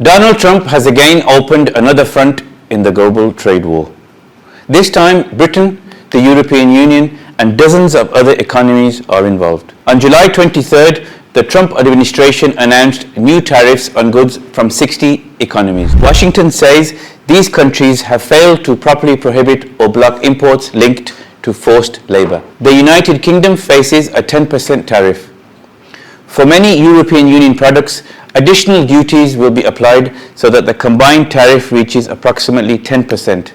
Donald Trump has again opened another front in the global trade war. This time, Britain, the European Union, and dozens of other economies are involved. On July 23rd, the Trump administration announced new tariffs on goods from 60 economies. Washington says these countries have failed to properly prohibit or block imports linked to forced labor. The United Kingdom faces a 10% tariff. For many European Union products, additional duties will be applied so that the combined tariff reaches approximately 10%,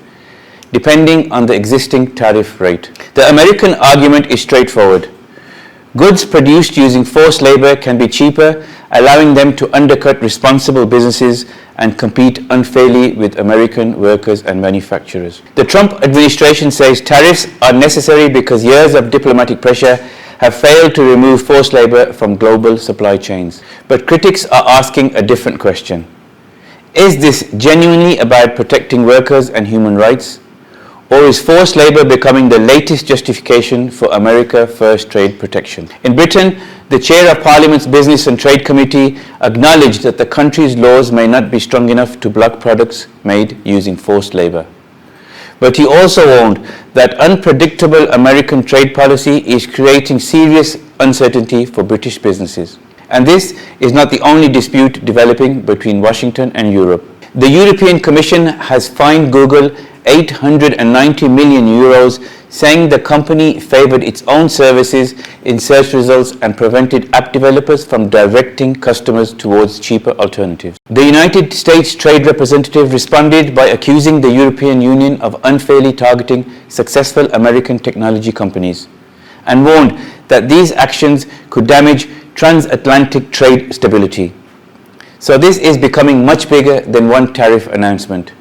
depending on the existing tariff rate. The American argument is straightforward. Goods produced using forced labor can be cheaper, allowing them to undercut responsible businesses and compete unfairly with American workers and manufacturers. The Trump administration says tariffs are necessary because years of diplomatic pressure have failed to remove forced labor from global supply chains. But critics are asking a different question. Is this genuinely about protecting workers and human rights? Or is forced labor becoming the latest justification for America First trade protection? In Britain, the chair of Parliament's Business and Trade Committee acknowledged that the country's laws may not be strong enough to block products made using forced labor. But he also warned that unpredictable American trade policy is creating serious uncertainty for British businesses. And this is not the only dispute developing between Washington and Europe. The European Commission has fined Google 890 million euros, saying the company favored its own services in search results and prevented app developers from directing customers towards cheaper alternatives. The United States Trade Representative responded by accusing the European Union of unfairly targeting successful American technology companies and warned that these actions could damage transatlantic trade stability. So this is becoming much bigger than one tariff announcement.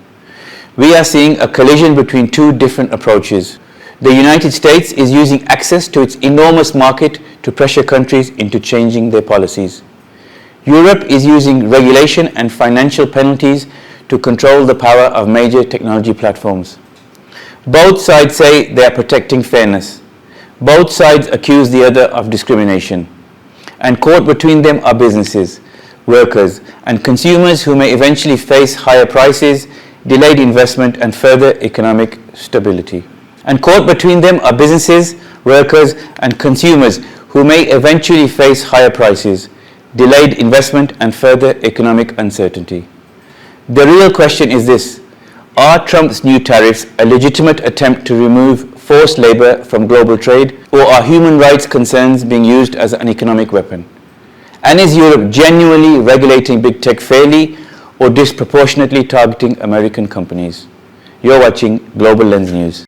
We are seeing a collision between two different approaches. The United States is using access to its enormous market to pressure countries into changing their policies. Europe is using regulation and financial penalties to control the power of major technology platforms. Both sides say they are protecting fairness. Both sides accuse the other of discrimination. And caught between them are businesses, workers, and consumers who may eventually face higher prices, delayed investment, and further economic stability. And caught between them are businesses, workers, and consumers who may eventually face higher prices, delayed investment, and further economic uncertainty. The real question is this: are Trump's new tariffs a legitimate attempt to remove forced labor from global trade, or are human rights concerns being used as an economic weapon? And is Europe genuinely regulating big tech fairly or disproportionately targeting American companies? You're watching Global Lens News.